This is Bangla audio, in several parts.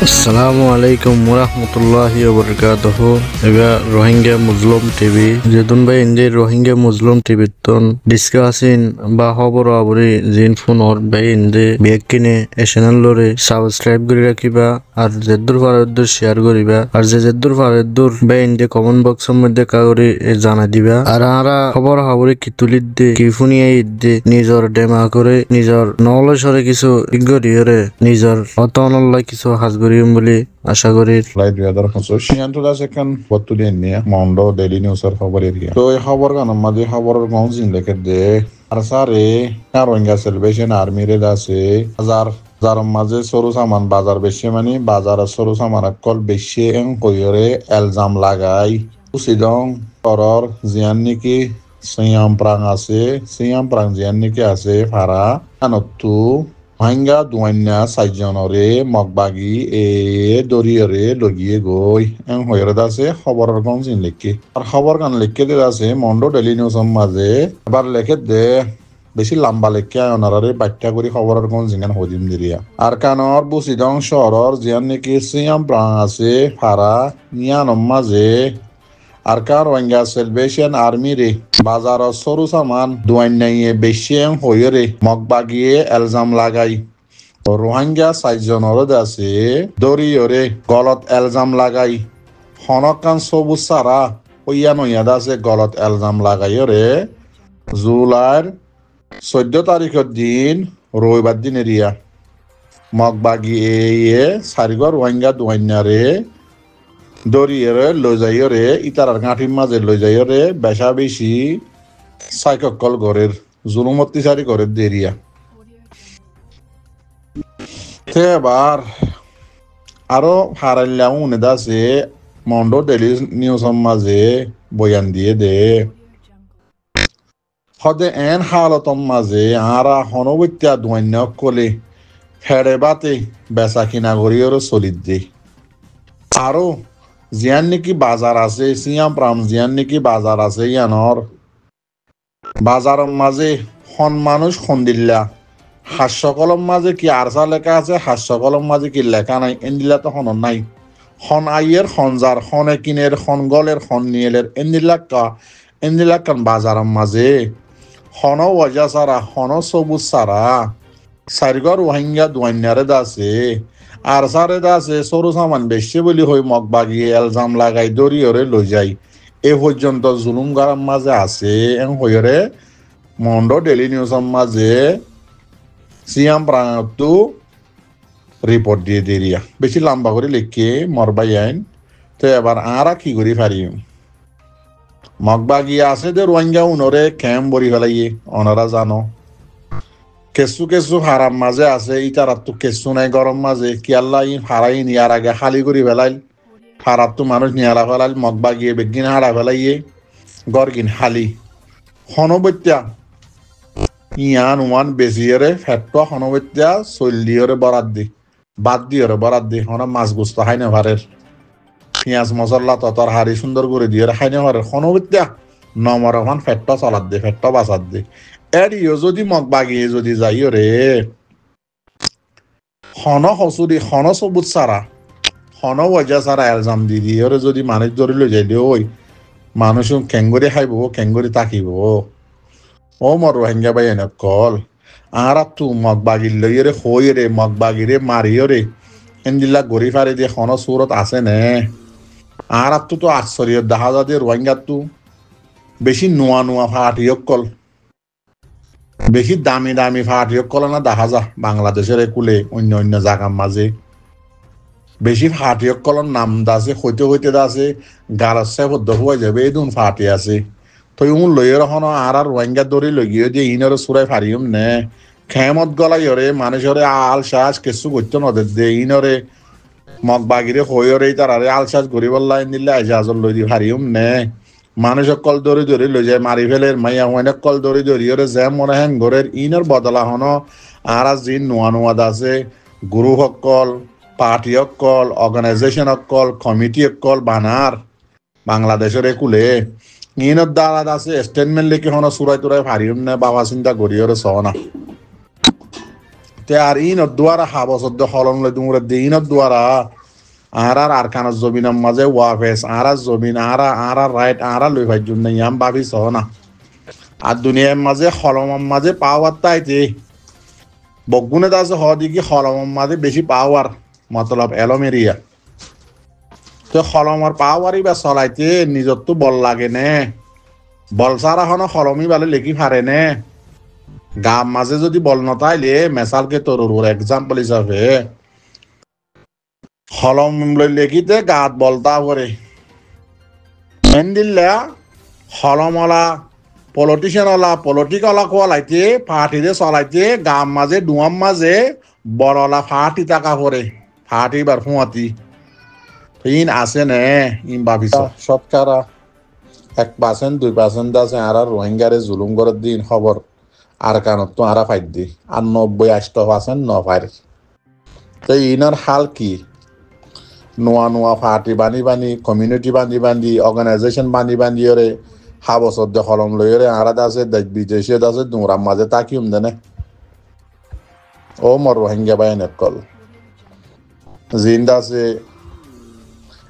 আসসালামু আলাইকুম ওরহমতুল্লাহি ওবরকাতুহু। এবার রোহিঙ্গা মুসলিম টিভি যেতুন ভাই ইন্দি রোহিঙ্গা মুসলিম টিভি তন ডিসকাসিন বা খবর আবরি জিন ফোনর ভাই ইন্দি বেগ কিনে এ চ্যানেল লরে সাবস্ক্রাইব করে রাখিবা আর যেদুর ফারদুর শেয়ার করিবা আর যেদুর ফারদুর ভাই ইন্দি কমেন্ট বক্সের মধ্যে কাগরি জানা দিবা আর আরা খবর আবরি কি তুলিদ দে কি ফুনিয়ে দে নিজর ডেমা করে নিজর নলেজরে কিছু ইগরিয়রে নিজর অতনল্লা কিছু হাজগরিম বলে আশা করি। Flight 2025 সিয়ান্তুলা সেখান বত্তুলি নিয়ে মন্ডো ডেইলি নিউজের খবর এরিয়া তো এই খবর গান মাঝে খবরের গঞ্জিন লেখে দে আর সারে রোহিঙ্গা সেলিব্রেশন আর্মিরে আছে হাজার যার মাঝে সরু সামান বাজার বেশি মানে বাজার সরু সামান কল বেশি এং কইরে এলজাম লাগাই উসিদং করর জিয়ান নিকি সিয়াম প্রাং আছে সিয়াম প্রাং জিয়ান নিকি আছে ফারা আনতু রোহিঙ্গা দুয়ান্যা চাইজনরে মগবাগি দরিয়রে লগিয়ে গই এং হইরে আছে খবরের গঞ্জিন লেখে আর খবর গান লেখে দে আছে মন্ডো ডেইলি নিউজের মাঝে এবার লেখে দে বেশি লম্বা লেখা ওনারে ব্যাখ্যা করি খবরের গঞ্জিন হদিম দিরিয়া আর কানর বুসিদং শহরের জিয়ান নাকি সিয়াম প্রাং আছে ফারা নিয়ানম মাঝে আর কার রোহিঙ্গা সেলিব্রেশন আর্মি রে বাজার সরু সামান দুয়ান্যাইয়ে বেশি হইরে মগবাগিয়ে এলজাম লাগাই রোহিঙ্গা চাইজনের আছে দরিয়রে গলত এলজাম লাগাই হনকান সবুজ সারা ওইয়া নইয়াদ আছে গলত এলজাম লাগাইরে জুলাইর 14 তারিখের দিন রবিবার দিন এরিয়া মগবাগি সারিগর রোহিঙ্গা দুয়ান্যারে দরিয়রে লই যাইরে ইতারার গাঁঠির মাঝে লই যাইরে বেশা বেশি সাইকল ঘরের জুলুম অত্যাচারী ঘরের দেরিয়া এবার আরো হারাইলাম উনি দাসে মন্ডো ডেইলি নিউজের মাঝে বয়ান দিয়ে দে হদে এন হালতর মাঝে আরা হনবত্যা দুয়ান্য কলে ফেড়ে বাতে বেচা কিনা করিও চলিত দে আরো জিয়ান নাকি বাজার আছে সিয়াম প্রাম জিয়ান নাকি বাজার আছে ইয়ানর বাজারের মাঝে হন মানুষ খন্দিল্লা হাস্য কলম মাঝে কি আরসা লেখা আছে হাস্য কলম মাঝে কি লেখা নাই এন্দিলা তো হন নাই হন আইয়ের হনজার হনে কিনের হন গলের হন নিয়েলের এন্দিলাক্কান বাজারের মাঝে হন ওয়াজা সারা হন সবুজ সারা সারিগর রোহিঙ্গা দুয়ান্যারে দাসে আর সারে দাসে সরু সামান বেশি বলি হই মগবাগিয়ে এলজাম লাগাই দরিয়রে লই যাই এ পর্যন্ত জুলুম গারাম মাঝে আছে এং হইরে মন্ডো ডেইলি নিউজের মাঝে সিয়াম প্রাণতু রিপোর্ট দিয়ে দিরিয়া বেশি লম্বা করে লিখে মরবাই আইন তো এবার আরা কি করি পারি মগবাগিয়ে আছে যে রোহিঙ্গা উনরে ক্যাম্প বরি ফেলাইয়ে ওনারা জানো কেসু কেসু হারাম মাঝে আছে ইতারাত তো কেসু নাই গরম মাঝে কি আল্লাহ হারাই নিয়ার আগে খালি করি ফেলাইল হারাত তো মানুষ নিয়ারা ফেলাইল মগবা গিয়ে বেগিন হারা ফেলাইয়ে গরগিন হালি হনবত্যা ইয়ান ওয়ান বেজিয়রে ফেটটা হনবত্যা চল্লিয়রে বরাদ দি বাদ দিয়রে বরাদ দি হন মাছ গুস্ত হাইনে ভারের পেঁয়াজ মশলা ততর হারি সুন্দর করে দিয়ে হাইনে ভারের হনবত্যা নমর ওখান ফেটটা চলাত দে ফেটটা বাঁচাত দে এরিও যদি মগবাগিয়ে যদি যাইও রে হন হসুরি হন সবুজ সারা হন ওয়াজা সারা এলজাম দি দিয়ে যদি মানুষ ধরে লই যাইলে ওই মানুষ কেঙ্গুরি খাইব কেঙ্গুরি তাকিব ও মর রোহিঙ্গা বাই এনে কল আর তু মগবাগির লইরে হই রে মগবাগিরে মারিও রে এন্দিলা গড়ি ফারি দিয়ে হন সুরত আছে নে আর তো আশ্চর্য দেখা যা দিয়ে রোহিঙ্গা তু বেশি নোয়া নোয়া ফাটিয়ক কল বেশি দামি দামি ফাটিয়ক কল না দেখা যা বাংলাদেশের কুলে অন্য অন্য জায়গার মাঝে বেশি ফাটিয়ক কলর নাম দাসে হইতে হইতে দাসে গারসে বদ্ধ হয়ে যাবে এই দুন ফাটি আছে তো ইউন লইয়ের হন আর রোহিঙ্গা দড়ি লগিয়ে দিয়ে ইনরে সুরাই ফারিম নে খেমত গলাই হরে মানুষরে আল শ্বাস কেসু করতে নদের দে ইনরে মগবাগিরে হইরে তারারে আল শ্বাস গরিবর লাইন দিলে আজাজর লই দি ফারিম নে মানুষ কল দড়ি দড়ি লই যায় মারি ফেলের মাইয়া হইনে কল দড়ি দড়ি ওরে যে মনে হেন ঘরের ইনর বদলা হন আর জিন নোয়া নোয়াদ আছে গুরু সকল পার্টি সকল অর্গানাইজেশন সকল কমিটি সকল বানার বাংলাদেশের কুলে ইনত দাঁড়াত আছে স্টেটমেন্ট লিখে হন সুরাই তুরাই ফারিম নে বাবা চিন্তা করি ওরে সহনা তে আর ইনত দুয়ারা হাবসদ্দ হলম লই দুমরে দে ইনত দুয়ারা আর কানার জমিনের মাঝে ওয়াফেস আর জমিন আর রাইট আর লই ভাই জন্য ইয়াম ভাবি সহ না আর দুনিয়ার মাঝে হলমের মাঝে পাওয়ার তাইতে বগুনে দাসে হ দিকে হলমের মাঝে বেশি পাওয়ার মতলব এলোমেরিয়া তো হলমের পাওয়ারই বা চলাইতে নিজর তো বল লাগে নে বল সারা হন হলমি বালে লেখি ফারে নে গাম মাঝে যদি বল নতাইলে মেসালকে তোর এক্সাম্পল হিসাবে হলম লেখিতে গাত বলতা করে দিল্লা হলমলা পলিটিশিয়ানলা পলিটিকলা কোয়ালাইতে পার্টিতে চলাইতে গাম মাঝে ডুয়াম মাঝে বড়লা ফাটি টাকা করে ফাটি বার ফুয়াতি ইন আছে নে ইন ভাবিস শতকরা 1% 2% আছে আর রোহিঙ্গারে জুলুম করে দিন খবর আর কানত তো আরা ফাইদ দি আর 90-80% ন ফাইর তো ইনার হাল কি নোয়া পার্টি বানি কমিউনিটি বানি অর্গানাইজেশন বানি ওরে হাবসদ্দ হলম লইরে আরাদা আছে দেশ বিদেশে আছে দুরাম মাঝে তাকিউম দেনে ও মর রোহিঙ্গা বাইনের কল জিন্দা আছে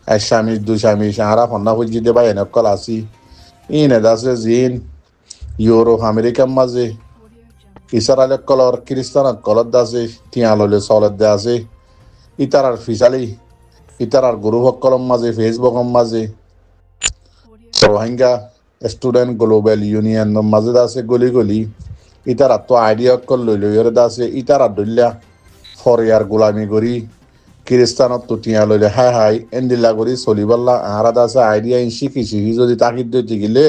এক স্বামী আরা ফন্না ফুজি দে বাইনের কল আসি ইনে দাসে জিন ইউরোপ আমেরিকার মাঝে ইসরায়েল কলর খ্রিস্টান কলর দাসে টিয়া লইলে চলত দে আছে ইতারার ফিসালি ইতারার গ্রুপ কলম মাঝে ফেসবুকের মাঝে রোহিঙ্গা স্টুডেন্ট গ্লোবাল ইউনিয়ন মাঝে আছে গলি ইতারা তো আইডিয়া কল লইলে আছে ইতারা দলিয়া ফরিয়ার গোলামি করি খ্রিস্টানত তো টিয়া লইলে হাই এন্দিল্লা করি চলিবাল্লা আহারাত আছে আইডিয়া শিখি যদি তাকিদ দইতে গেলে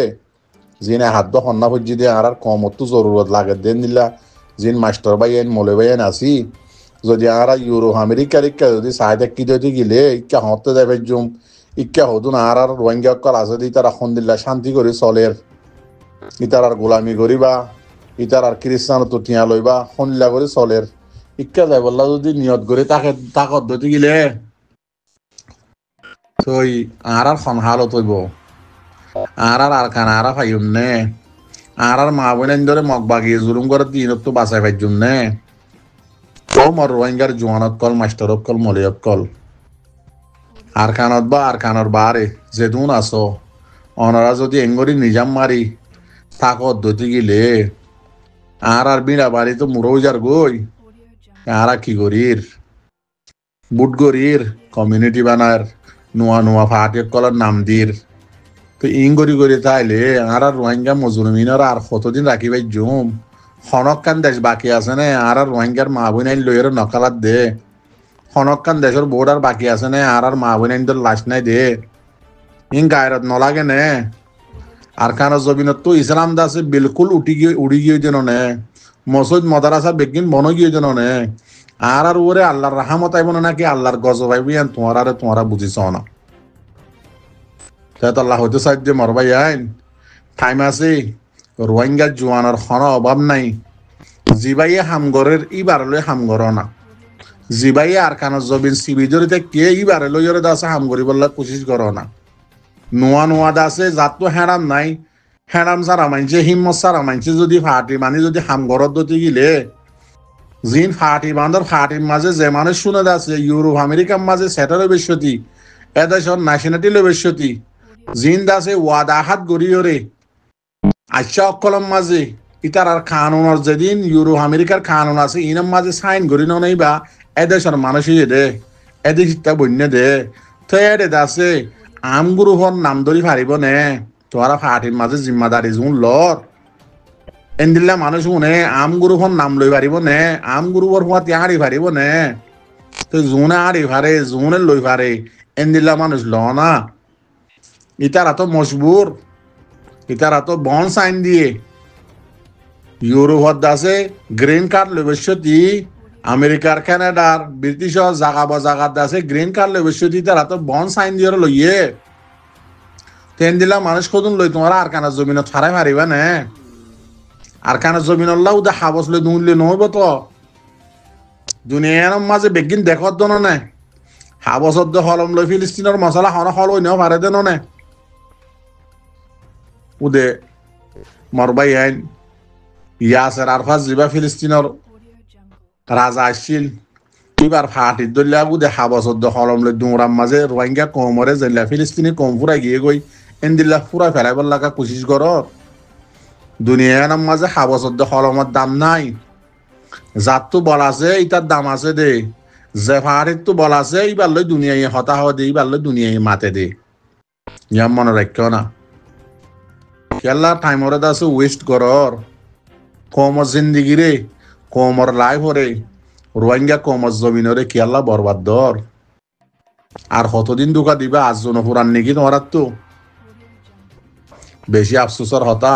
জিনে হাত হন্না ফুজি দিয়ে আর কমতো জরুরত লাগে দেন দিলা জিন মাস্টার বাইন মলে বাইন আসি যদি আরা ইউরোপ আমেরিকার ইক্কা যদি সাইড কি দইতে গেলে ইক্কা হতে যাবে জুম ইক্কা হতুন আর রোহিঙ্গা কল আছে দি তারা খন্দিল্লা শান্তি করে চলের ইতার গোলামি করিবা ইতার খ্রিস্টান তো টিয়া লইবা খন্দিল্লা করে চলের ইক্কা যাই বললা যদি নিয়ত করে তাকত দইতে গেলে তো আর খন হালত হইব আর কান আর ফাইম নে আর মা বোন ধরে মগ বাগিয়ে জুলুম করে দিনত তো বাঁচাই পাইজুম নে ও মর রোহিঙ্গার জোয়ানত কল মাস্টার কল মলিয়ত কল আর কানত বা আর কানর বারে যেদুন আছো অনারা যদি এঙ্গরি নিজাম মারি তাকত দইতে গেলে আর বিড়া বাড়ি তো মুরো যার গই আর কি করির বুট গরির কমিউনিটি বানার নোয়া ফাটিক কলার নাম দির তো ইং করি তাইলে আর রোহিঙ্গা মজুরমিনর আর কতদিন রাখিবাই জুম হনকান দেশ বাকি আছে না আর রোহিঙ্গার মা বোন লইয়ের নকালাত দে হনকান দেশের বোর্ডার বাকি আছে না আর মা বোন লাশ নাই দে ইং গায়রত নলাগে নে আর কান জমিনত তো ইসলাম দাসে বিলকুল উড়ি গিয়ে যেন নে মসজিদ মদারাসা বেগিন বন গিয়ে যেন নে আর ওরে আল্লাহর রাহমত আইব না নাকি আল্লাহর গজব আইব তোমারা বুঝিছ না আল্লাহ হয়তো সাহায্য মরবাই আইন টাইম আছে রোহিঙ্গা জোয়ানোর খন অভাব নাই জিবাইয়ে হামগরের ইবার লই হামগর না জিবাইয়ে আর কানত জবিন সিবি জড়িতে কে ইবারে লই দাসে হামগরি বললা কোশিশ কর না নোয়া দাসে যাত তো হেরাম নাই হেরাম সারা মানছে হিম্মত সারা মানছে যদি ফাটি মানে যদি হামগরত দতি গিলে জিন ফাটি বান্ধর ফাটির মাঝে যে মানুষ শুনে দাসে ইউরোপ আমেরিকার মাঝে সেটারও বেশতি এদেশর ন্যাশনালিটিরও বেশতি জিন দাসে ওয়াদাহাত গড়িয়রে আচ্ছা অকলম মাঝে ইতার আর কানুনের যেদিন ইউরোপ আমেরিকার কানুন আছে ইনার মাঝে সাইন করি নাই বা এদেশের মানুষই দে এদেশ ইত্যা বন্য দে তো এডে দাসে আমগুরুহর নাম ধরি পারিব নে তোরা ফাটির মাঝে জিম্মাদারি জুন লর এন্দিল্লা মানুষ শুনে আমগুরুহর নাম লই পারিব নে আমগুরুহর হুয়া তিয়ারি পারিব নে তো জুনে আড়ি পারে জুনে লই পারে এন্দিল্লা মানুষ ল না ইতারা তো মজবুর ইতারা তো বন সাইন দিয়ে ইউরোপত আছে গ্রিন কার্ড লইবস্যতি আমেরিকার কানাডার ব্রিটিশর জাগাত আছে গ্রিন কার্ড লইবস্যতি তারা তো বন সাইন দিয়ে লইয়ে তেন দিলা মানুষ কদুন লই তোমার আর কানা জমিনত ফারাই মারিবা নে আর কানা জমিনল্লাহ উদা হাবস লই দুনলে নহব তো দুনিয়ার মাঝে বেগিন দেখত দন নে হাবসত হলম লই ফিলিস্তিনের মশলা হন হল নেও পারে দেন নে উদে মরবাই আইন ইয়াসের আরফাস জিবা ফিলিস্তিনের রাজা আসছিল এবার ফাটির দলিয়া বুধে হাবসদ্দ হলমলে দুমরাম মাঝে রোহিঙ্গা কমরে জেলা ফিলিস্তিনি কম ফুরা গিয়ে গই এন্দিল্লা ফুরা ফেলাইবার লাগা কোশিশ কর দুনিয়ার নাম মাঝে হাবসদ্দ হলমর দাম নাই যার তো বল আছে ইটার দাম আছে দে যে ফাটির তো বল আছে এইবার লই দুনিয়ায় হতাহ দে এইবার লই দুনিয়ায় মাতে দে ইয়াম মনে রাখিও না কেলা টাইমরে আছে ওয়েস্ট করর কমর জিন্দিগি রে কমর লাইফ রে রোহিঙ্গা কমর জমিনরে কেলা বরবাদ দর আর কতদিন দুকা দিবা আজজন পুরান নাকি তোমার তো বেশি আফসোসর হতা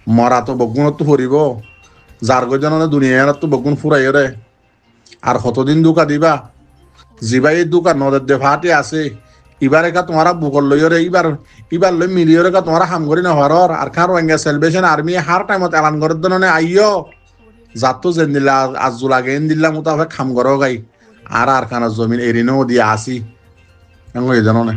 মরা তো বগুন তো ফুরিব যার গজন দুনিয়ার তো বগুন ফুরাই রে আর কতদিন দুকা দিবা জিবাই দুকা নদের দে ফাটে আছে এবার একা তোমারা বুকর লইরে এবার লই মিলিয়রে কা তোমারা হাম করি না হরর আর কার রোহিঙ্গা সেলিব্রেশন আর্মি হার টাইমত এলান করার জন্য আইও যাতো যেন দিলা আজুল আগে দিল্লা মোতাবেক খাম করো গাই আর কানা জমিন এরিনো দিয়া আসি এই জানো না